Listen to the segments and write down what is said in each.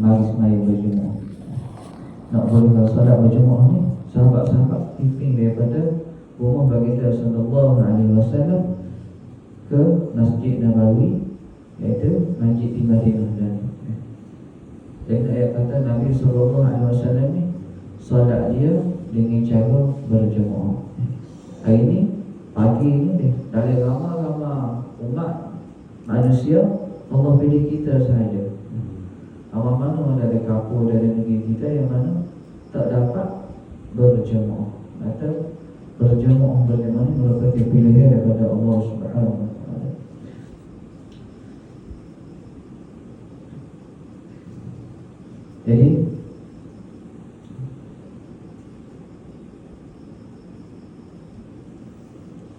mari semai berjemaah. Nak boleh solat berjemaah ni, sahabat-sahabat pimpin daripada rumah baginda sallallahu alaihi wasallam ke Masjid Nabawi, iaitu masjid di Madinah. Dan ayat kata Nabi sallallahu alaihi wasallam ni solat dia dengan cara berjemaah. Hari ni, pagi ni dari ramai-ramai umat manusia, Allah pilih kita sahaja. Awak mana dari kapur, dari negeri kita yang mana tak dapat berjemaah, atau berjemaah bagaimana merupakan pilihan daripada Allah Subhanahu wa taala. Jadi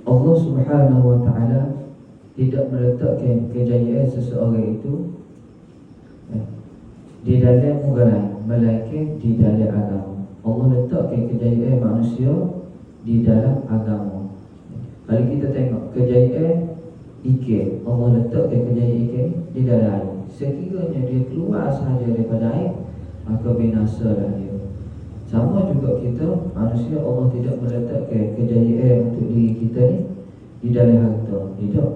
Allah Subhanahu wa taala tidak meletakkan kejayaan seseorang itu di dalam agama, melainkan di dalam agama. Allah letakkan kejayaan manusia di dalam agama. Kalau kita tengok kejayaan ikan, Allah letakkan kejayaan ikan di dalam air. Sekiranya dia keluar sahaja daripada air, maka binasalah dia. Sama juga kita manusia, Allah tidak meletakkan kejayaan untuk diri kita ni di dalam harta. Tidak.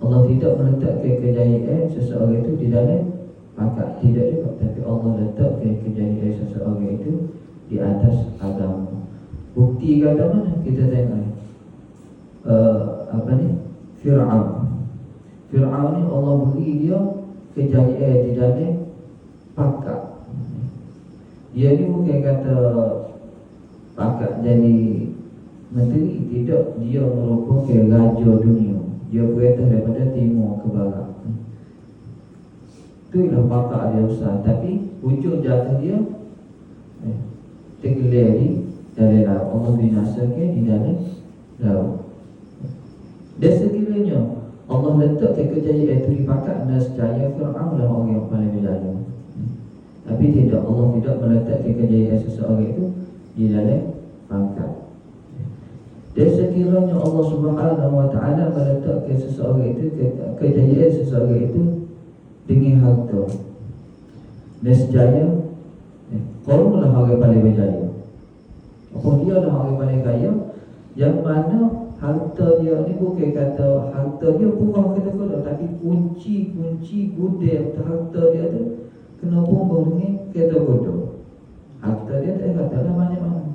Allah tidak meletakkan kejayaan seseorang itu di dalam pangkat. Tidak juga. Tapi Allah letakkan kejayaan seseorang itu di atas agama. Bukti kata mana? Kita tengok Fir'aun. Fir'aun ni Allah beri dia kejayaan di dalam pangkat. Dia ni bukan kata pangkat jadi menteri. Tidak. Dia merupakan raja dunia. Dia berada daripada timur ke barat. Itulah pangkat dia besar. Tapi ujung jatuh dia tergelar di dalam laut. Allah binasakan di dalam laut. Dan sekiranya Allah letakkan kejayaan itu di pangkat, nescaya Fir'aun adalah orang yang paling berjaya. Tapi tidak, Allah tidak meletakkan kejayaan seseorang itu di dalam pangkat. Dan sekiranya Allah Subhanahu wa taala meletakkan seseorang itu, kejayaan seseorang itu dengan harta, nescaya Qarun lah orang paling berjaya. Dia lah orang paling kaya, yang mana harta dia ni bukan kata harta dia purah kata-kata, tapi kunci gudang harta dia tu kena bumbung dengan kata-kata. Harta dia tak kata lah mana-mana,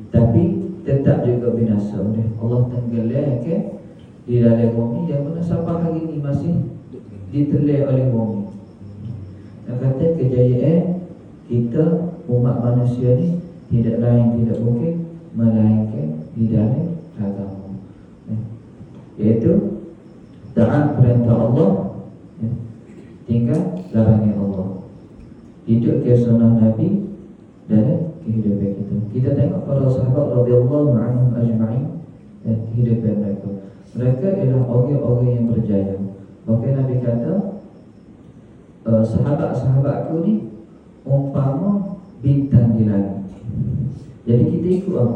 tapi tetap juga binasa. Allah tenggelamkan di dalam bumi, yang mana sampai hari ini masih ditelan oleh bumi. Yang kata kejayaan kita umat manusia ni tidak lain tidak mungkin melainkan di dalam agama, iaitu taat perintah Allah, tinggal larangan Allah, hidup ke sunnah Nabi dalam kehidupan kita. Kita tengok para sahabat radhiyallahu anhum ajma'in, kehidupan mereka. Mereka ialah orang-orang yang berjaya. Bahkan Nabi kata, sahabat-sahabatku ni umpama bintang di langit. Jadi kita ikut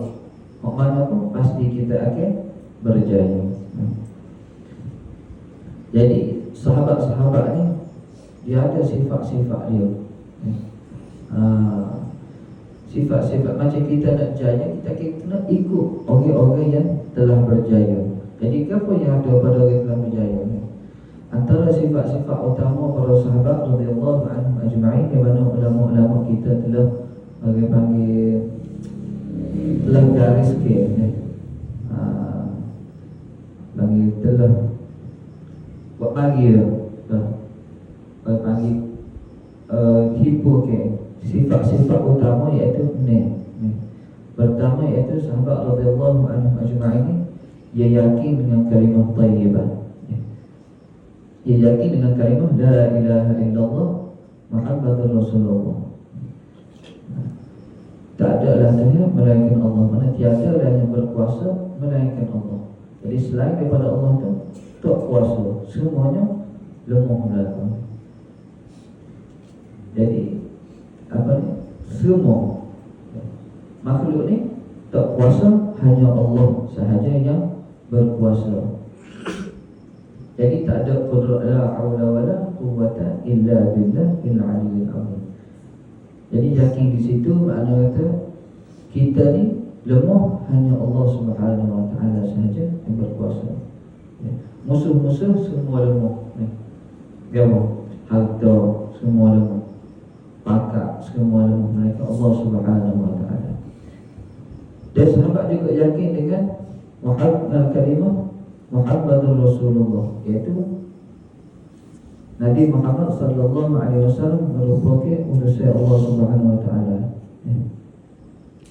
mana pun pasti kita akan berjaya. Jadi sahabat-sahabat ni dia ada sifat-sifat dia. Sifat-sifat macam kita nak jaya, kita kena ikut orang-orang yang telah berjaya. Jadi apa yang ada pada orang yang telah berjaya ni? Antara sifat-sifat utama para sahabat radhiyallahu anhum ajma'in, di mana ulama-ulama kita telah panggil telah gariskan, panggil telah buat bagi panggil hiburkan sifat-sifat utama, iaitu ni. Pertama iaitu sahabat radhiyallahu anhum ajma'in, ia yakin dengan kalimah thayyibah. Ia yakin dengan kalimah la ilaha illallah Muhammadur Rasulullah. Tak ada lah Tuhan melainkan Allah, mana tiada lah yang berkuasa melainkan Allah. Jadi selain daripada Allah tu tak kuasa, semuanya lemah belaka. Jadi semua makhluk ni tak kuasa, hanya Allah sahaja yang berkuasa. Jadi tak ada qudrat, la haula wala quwwata illa billah al-aliyyil azim. Jadi yakin di situ makna kata kita ni lemah, hanya Allah Subhanahu wa taala sahaja yang berkuasa. Musuh-musuh semua lemah. Gapo? Harta semua lemah. Pakak semua lemah, mereka Allah Subhanahu wa taala. Dan sahabat juga yakin dengan kalimah Muhammadur Rasulullah, iaitu Nabi Muhammad sallallahu alaihi wasallam merupakan utusan Allah Subhanahu wa taala.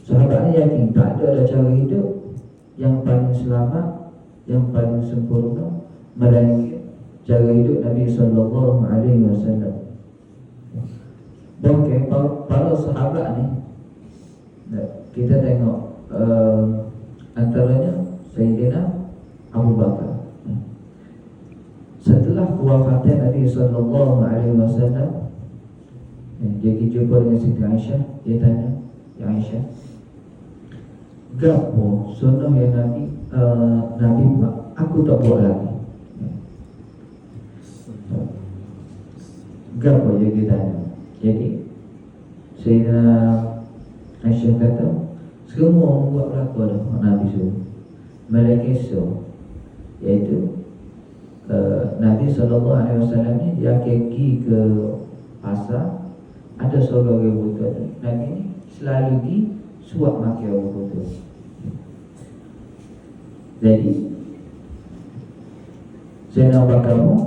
Sahabat ni yakin tak ada cara hidup yang paling selamat, yang paling sempurna melainkan cara hidup Nabi sallallahu alaihi wasallam. Bahkan para sahabat ni, kita tengok antaranya Sayyidina Abu Bakar. Setelah kewafatan Nabi sallallahu alaihi wasallam, dia jumpa dengan Siti Aisyah. Dia tanya, "Ya Aisyah, gapo sunnah yang Nabi buat aku tak buat lagi?" Gapo dia tanya. Jadi Sayyidina Aisyah kata, semua buat berlaku dah Nabi suruh, melainkan so, iaitu Nabi SAW ni dia pergi ke pasar, ada seorang orang buta tu, Nabi ni selalu pergi suap maki orang buta. Jadi Sayyidina Abu Bakar pun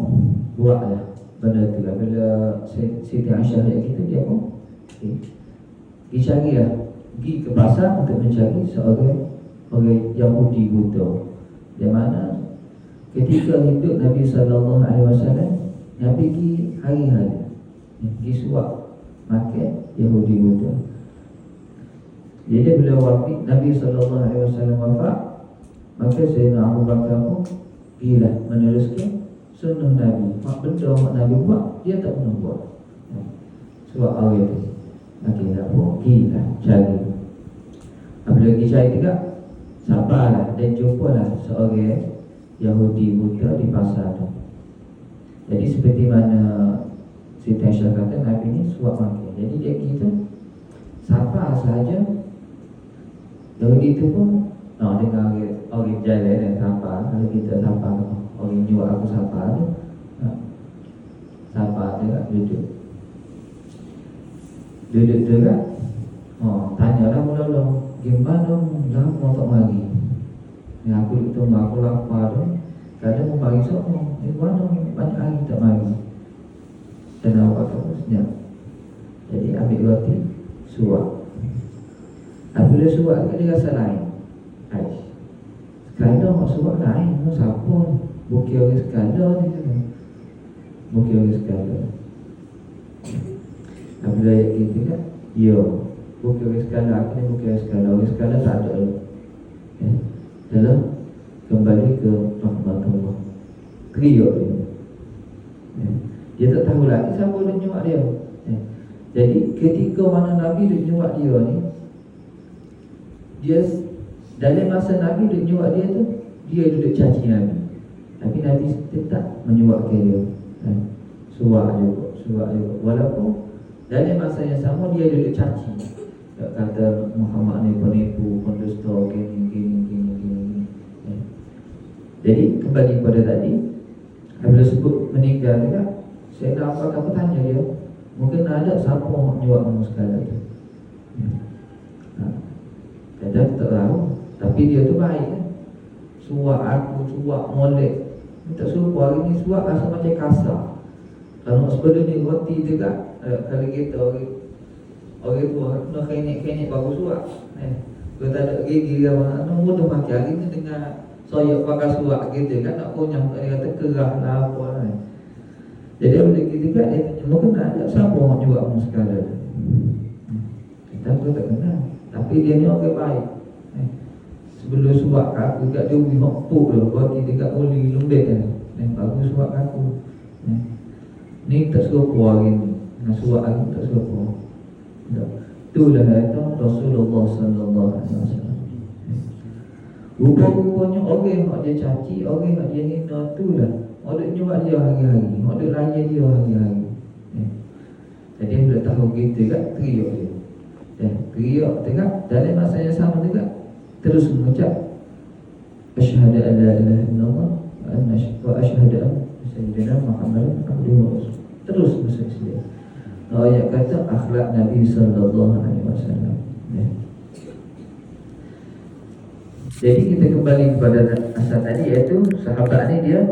buatlah benda tu lah. Bila Siti Aisyah lihat kita, dia pun pergi carilah, pergi ke pasar untuk mencari seorang Yahudi buta. Di mana ketika hidup Nabi SAW, Nabi pergi hari-hari pergi suap makan Yahudi buta. Jadi bila wafat Nabi SAW wafat, maka Sayyidina Abu Bakar pun pergilah meneruskan sunnah Nabi. Mak benda mak Nabi buat, dia tak pernah buat. Suap hari tu okey tak apa, pergilah cari. Apabila pergi cari juga, sabarlah dan jumpalah seorang Yahudi buta di pasar tu. Jadi seperti mana Siti Aisyah kata, Nabi ni suap makan. Jadi dia kita sabar saja. Yahudi tu pun dengan orang jalan dan sabar. Kalau kita sabar, orang jual aku sabar tu, sabar juga duduk juga. Tanyalah mula-mula, gimana lama tak mari? Aku tunggu, aku lapar tu. Kadang mau bagi semua, gimana banyak hari tak mari? Dan awak kata senyap. Jadi ambil roti, suap. Apabila suap dia rasa lain. Sekadar mak suap lain, mau siapa? Bukit orang sekadar ni kan? Bukit orang sekadar. Apabila ayat kita kan, ya, bukit orang sekadar, aku ni bukit orang sekadar. Orang sekadar tak ada dalam kembali ke rahmatullah. Kriuk dia. Dia tak tahu lagi siapa dia nyuak dia. Jadi ketika mana Nabi dia nyuak dia ni, dia dalam masa Nabi dia nyuak dia tu, dia duduk caci Nabi. Tapi Nabi tetap menyuapkan dia. Suak juga. Walaupun dalam masa yang sama dia duduk caci. Tak kata Muhammad ni penipu, pendusta, gini. Jadi kembali pada tadi, bila sebut meninggal juga, saya nak apa tanya dia, mungkin ada siapa yang nyuap kamu sekali tu. Kadang tak tahu, tapi dia tu baik kan. Suap aku, suap molek. Tak suruh hari ni suap rasa macam kasar. Kalau sebelum ni roti juga, kalau kita orang tua nak kenyek bagus suap. Kalau tak ada gigi apa, mudah pakai hari ni dengan soyok pakai suap gitu kan, nak kunyah, dia kata kerah lah apa kan. Jadi bila kita kat dia tanya, mungkin ada siapa orang jual kamu sekarang? Kita pun tak kenal, tapi dia ni orang baik. Sebelum suap aku kat dia beri hokpuk tu, roti dekat oli lembek kan, bagus suap aku. Ni tak suruh puas hari ni, dengan suap aku tak suruh puas. Itulah kata Rasulullah sallallahu alaihi wasallam. Rupa-rupanya orang yang dia caci, orang yang dia hina tu lah duk nyuat dia hari-hari, duk layan dia hari-hari. Jadi bila tahu kita kan, teriak dia. Teriak tengah dalam masa yang sama juga terus mengucap asyhadu an la ilaha illallah wa asyhadu anna sayyidina Muhammadan abduhu wa rasuluh. Terus bersedia. Ayat kata akhlak Nabi sallallahu alaihi wasallam. Jadi kita kembali kepada asal tadi, iaitu sahabat ni dia